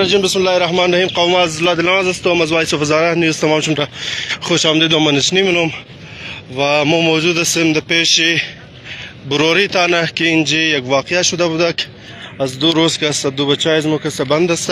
الرجیم. بسم الله الرحمن الرحیم. قوم از لادناز است و مزوای سفزاره نیوز تمام شما خوش آمدید و منشنی منم و ما موجود هستیم در پیش بروری تانه که اینجا یک واقعه شده بوده که از 2 روز که است 2 بچه از ما که بند است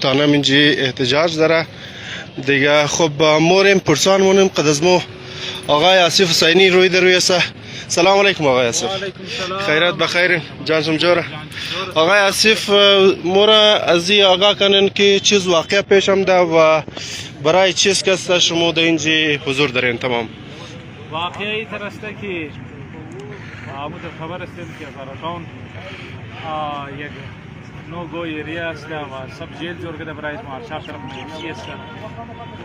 تانه اینجا احتجاج داره دیگه. خب موریم پرسان مونیم قد از ما آقای آصف حسینی روی در روی است. سلام علیکم آقای آصف. خیرات بخیر جان سمجوره. آقای آصف مورا از این آگاه کنن که چیز واقعه پیش آمده و برای چیز که شما در اینجا حضور دارین تمام. واقعه ای طرح است که آمود خبر است که زاراتون یک نوگو ایریا است و سب جیل جور کرده برای مارشال طرف افسی است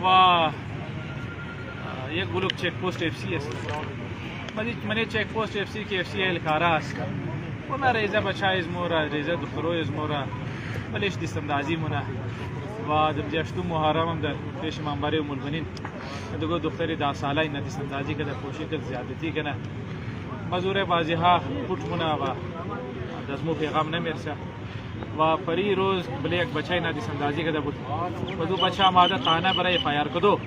و یک بلوک چک پوست افسی است. منی چک پوست افسی که افسی الکارا است و ما ریزه بچه از مورا ریزه دختروی از مورا ولیش دیستمدازی مونه و در جشتو محرم هم در پیش منبری ام البنین دو دختری 10 ساله این دیستمدازی که در پوشی که زیادتی کنه مزور بازی ها پوٹ مونه و دزمو پیغام نمیرسه و پری روز بله یک بچه این دیستمدازی که در بود و دو بچه آماده تانه برای فایر کدو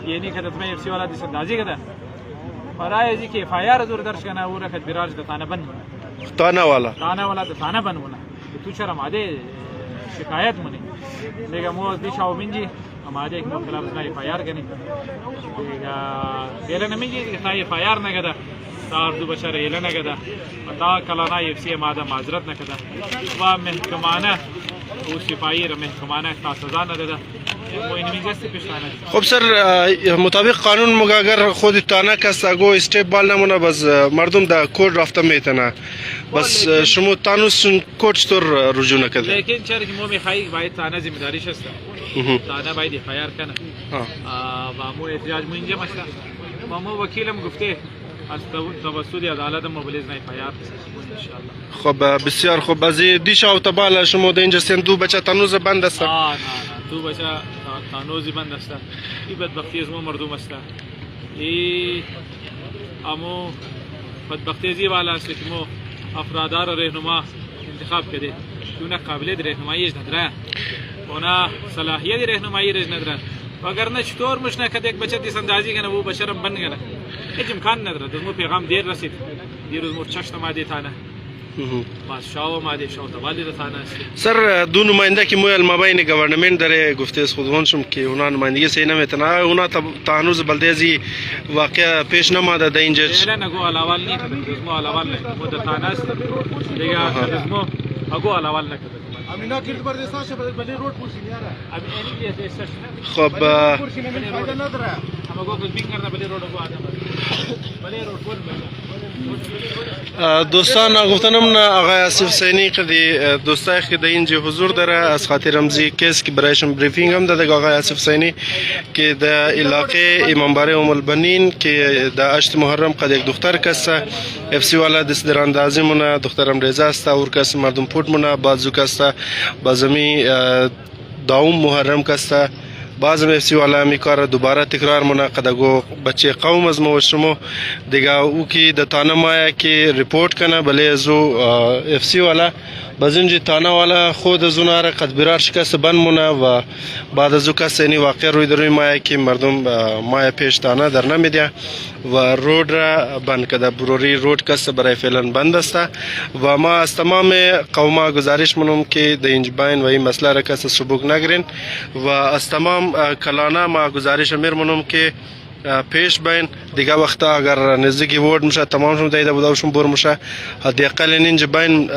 یعنی که دزمه افسی والا دیستمدازی که در برای ازی که فایر زور درش کنه او رکت براج در تانه بند تانه والا در تانه بند مونه تو چرا ماده شکایت مونی دیگه مو از دیشا و منجی آماده یک نو خلاف ازنای فایر کنی دیگه دیره نمینجی دیگه تایی فایر نگده تا دو بچه ریله نگده و تا کلانای افسی آماده معذرت نکده و محکمانه او سپایی را محکمانه تا سزا نداده. خب سر مطابق قانون مگه اگر خود تانه کس اگو استیپ بال نمونه بس مردم در کورد رفته میتونه بس شما تانوس کورد چطور رجوع نکده؟ لیکن چرا که ما میخواهی باید تانه زمیداریش است تانه باید فایر کنه و مو احتجاج مو اینجا مشته و مو وکیلم گفته از توسط عدالت موبیلیز نای فایر خب بسیار خوب. از دیشا و تبال شما در اینجا سین 2 بچه تانوز بند است؟ نه 2 بچه تانوزی بند است. این بدبختی از ما مردم است. این امو بدبختی ازی والا است که ما افرادار رهنما انتخاب کرده اونا قابلیت رهنماییش نداره اونا صلاحیت رهنمایی نداره و اگر نه چطور مش نکرد یک بچه دیستمدازی کنه و بشرم بند کنه هیچ امکان نداره. دزمو پیغام دیر رسید دیروز مور چشت ماده تانه باز شاو ماده شاو توالی تانه است. سر دو نماینده که موی المابین گورنمنت داره گفته از خودمون شم که اونا نمایندگی صحیح نمیتونه اونا تانوز بلدیزی واقعا پیش نماده در اینجا نه نگو علاوال نیست دزمو علاوال نه مدت تانه است دیگه دزمو اگو علاوال نکرده امینا گرد بر دستاش بلی روড پوشی نیاره امینی دیگه استش خب پوشی نمی فایده نداره اما گو کل بین کرده بلی روড کو آدم بلی روড کل دوستان گفتنم آقای آصف حسینی که دوستای که در اینجا حضور داره از خاطر رمزی کیس که برایشون بریفینگ هم داده آقای آصف حسینی که در علاقه امامباره ام البنین که در 8 محرم قد یک دختر کس افسی والا دست در اندازی مونه دخترم ریزه است اور کس مردم پورت مونه بازو کس بازمی داوم محرم کس بعض افسی والا می کار دوباره تکرار منعقد گو بچه قوم از ما و شما دیگه او کی د تانه ما که ریپورت کنه بله ازو افسی والا بازم تانه والا خود از اون را قد برار شکست بند مونه و بعد از او کس اینی واقع روی دروی ما که مردم ما پیش تانه در نمیده و رود را بند کده بروری رود کس برای فعلا بند است و ما از تمام قوم گزارش منم که در اینج باین و این مسئله را کس سبوک نگرین و از تمام کلانه ما گزارش امیر منم که پیش بین دیگه وقتا اگر نزدیکی ورد میشه تمام شم دایده بودوشون بر میشه حداقل اینجا بین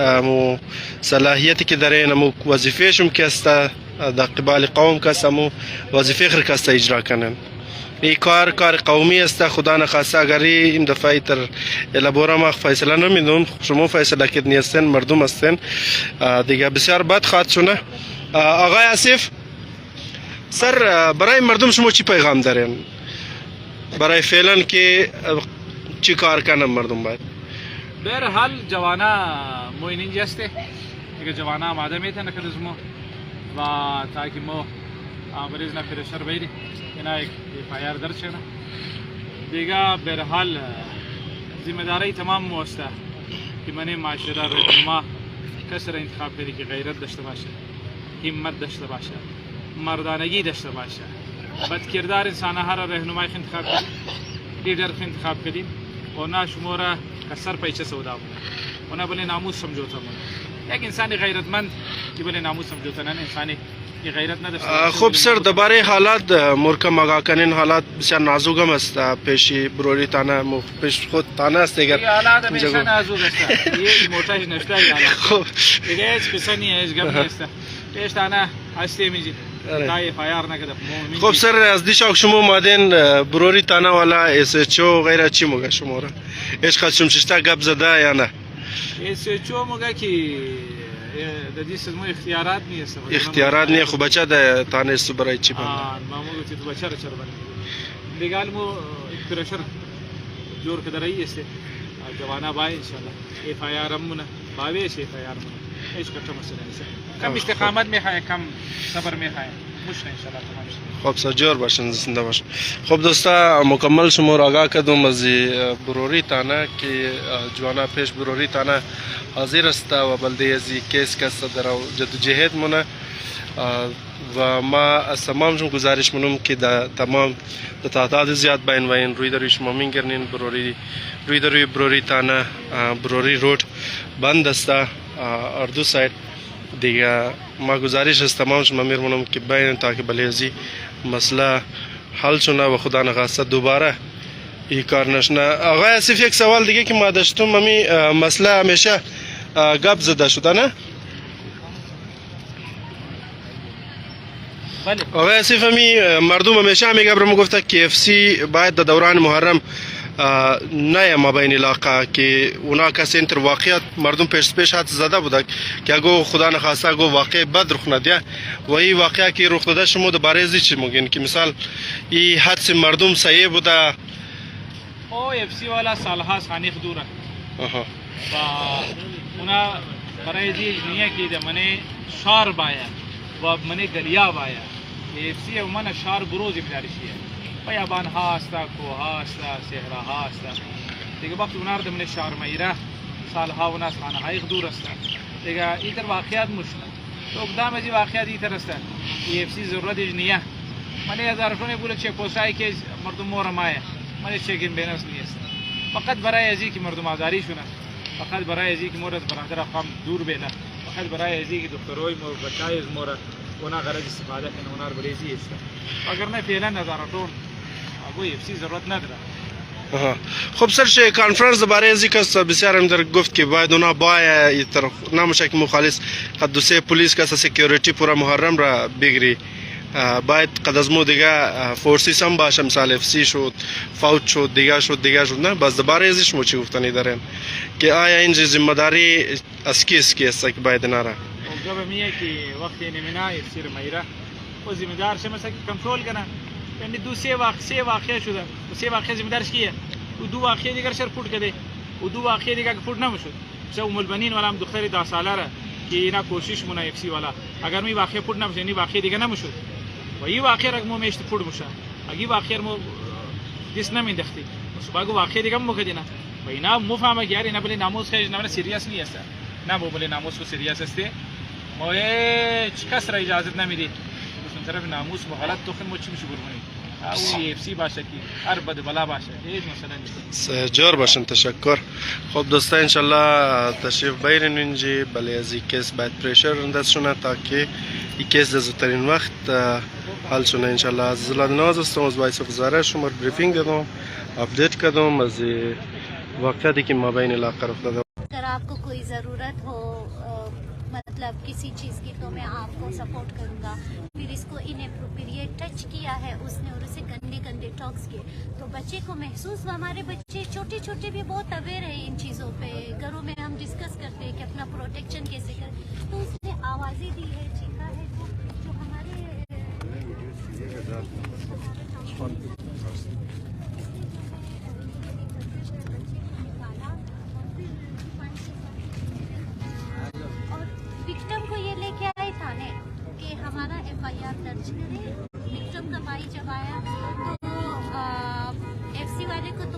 صلاحیتی که داره مو وظیفه شم که است در قبال قوم کس مو وظیفه خر کس اجرا کنن این کار قومی است خدا نخواسته اگر این دفعه تر الابورا ما فیصله نمیدون شما فیصله کد نیستن مردم هستن دیگه بسیار بد خواهد شونه. آقای آصف سر برای مردم شما چی پیغام دارین برای فعلا که چی کار کنم مردم باید؟ بهرحال جوانا موینین جسته دیگه جوانا آماده میتونه که دزمو و تاکه مو مریض نه پرشر بیری اینا یک فایر درد شده دیگه بهرحال ذمہ داری تمام موسته که من معاشره رهنما کس را انتخاب کردی که غیرت داشته باشه، همت داشته باشه، مردانگی داشته باشه. بدکردار انسانها را رهنمای انتخاب کردیم، لیڈر انتخاب کردیم. اونا شما را کسر پیچه سودا بود، اونا بله ناموس سمجھوتا بود. یک انسانی غیرتمند که بله ناموس سمجھوتا نه، انسانی که غیرت نداشته باشه. خب سر درباره حالات مرکم آگاه کنین حالات بسیار نازک هم است پیشی بروری تانه پیش خود تانه است این اگر حالات همیشه نازک است، یه موتاج نشته این حالات. خب دیگه هیچ قصه نیه، هیچ گپ نیست. پیش تانه هستی میجید دای فایار نکده. خب سر از دیشاک شما اومدین بروری تانه والا اس اچ او غیره چی موگه شما را عشق شمششتا گپ زده یا نه؟ اس اچ او موگه که د دې سمو اختیارات نیست. اختیارات نه خو بچا د تانه است برای چی باندې ما موږ ته بچا را چر باندې لیګال مو پرشر جوړ کړی است جوانا بای ان شاء الله اف آی آر مونه باوي شي اف آی آر مونه هیڅ کټه مسله نیست. کم استقامت میخواه، کم صبر میخواه، مشکل ان شاء الله تمام شد. خب سجور باشن زنده باشن. خب دوستا مکمل شما را آگاه کردم از بروری تانه که جوانا پیش بروری تانه حاضر است و بلده ازی کیس کست در جدوجهد مونه و ما از تمامشون گزارش منم که تمام تعداد زیاد باین و این روی دروی شما مینگرنین روی دروی بروری تانه بروری روڈ بند است اردو سایت دیگه. ما گزارش از تمام شما میرمونم که باین تاکہ بلیزی مسئلہ حل شنا و خدا نخواستہ دوباره یہ کار نشنا. آقای آصف یک سوال دیگه که ما داشتم ممی مسئله همیشه گپ زده شده نه؟ بله آقای آصف همی مردم همیشه همی گپ رو میگفته که اف سی باید در دوران محرم نه ما بین علاقه که اونا کسی انتر واقعیت مردم پیش حد زده بوده که اگه خدا نخواسته اگه واقع بد رخ نده و این واقعه که رخ داده شما درباره ازی چی میگین که مثال این حدس مردم صحیح بوده؟ او اف سی والا سالها خانیخ دوره و اونا برای دی دنیا که ده منه شار بایا و منه گلیا بایا اف سی و منه شار بروزی بدارشیه بیابان ها است، کوه ها است، صحرا ها است. دیگه وقت اونا رو من شهر میره سالها و ناس خانه های دور است. دیگه ایتر واقعیت مشکل تو اقدام از واقعیت ایتر است. ای اف سی ضرورتش نیه. من هزار شونه بوله چه پوسای که مردم مور مایه. من چکین بیناس نیست. فقط برای ازی که مردم آزاری شونه. فقط برای ازی که مورد برادر افغان دور بیله. فقط برای ازی که دکتروی مور بچای مور اونا غرض استفاده کنه اونا رو بریزی است. اگر نه فعلا هزارتون اگوی اف سی ضرورت نداره. خب سر کانفرنس درباره ازی کس بسیار هم در گفت که باید اونا باید تر نموشک مخالص قدوسه پولیس کس سکیوریتی پورا محرم را بگیری باید قد از مو دیگه فورسیس هم باشه مثال اف سی شد فوت شد دیگه شد نه بس درباره ازیش مو چی گفتنی دارن که آیا این ذمہ داری از کی است که باید نره جب میه که وقتی نمینا اف سی میره و ذمہ دار شه مثلا کنترل کنه. یعنی سه واقعه شده و سه واقعه ذمہ دارش کیه و دو واقعه دیگر شر فوت کده و دو واقعه دیگر فوت نمیشد. مثلا ام البنین والا هم دختری 10 ساله را که اینا کوشش مونه اف سی والا اگر می واقعه فوت نمیشه نی واقعه دیگر نمیشد و این واقعه را مو میشت فوت میشه اگه واقعه مو دیس نمیندختی صبح کو واقعه دیگر مو کدینا و اینا مفهمه که یار اینا بلی ناموس خیلی نه سریاس نیست نه بو بلی ناموس کو سریاس است ما هیچ کس را اجازه نمیدی من طرف ناموس و غلط تو خن مو چی میشه برمونی او اف سی باشه که هر بد بلا باشه هیچ مسئله نیست. جور باشن تشکر. خب دوستا انشالله تشریف بیارین اینجا بله از این کیس باید پریشر انداز شونه تا که این کیس در زودترین وقت حل شونه انشالله. از ناز هستم از باعث گزارش شما بریفینگ دادم اپڈیٹ کردم از واقعاتی که ما بین علاقه رخ داده. اگر آپ کو کوئی ضرورت ہو مطلب کسی چیز کی تو میں آپ کو سپورٹ کروں گا. پھر اس کو اناپروپریٹ ٹچ کیا ہے اس نے اور اسے گندے ٹاکس کیے تو بچے کو محسوس ہوا. ہمارے بچے چھوٹے بھی بہت اویئر ہیں ان چیزوں پہ. گھروں میں ہم ڈسکس کرتے ہیں کہ اپنا پروٹیکشن کیسے کریں تو اس نے آوازیں دی ہے چیخا ہے جو ہمارے وکٹم کو یہ لے کے آئے تھانے کہ ہمارا ایف آئی آر درج کرے. وکٹم کا بھائی جب آیا تو ایف سی والے کو تو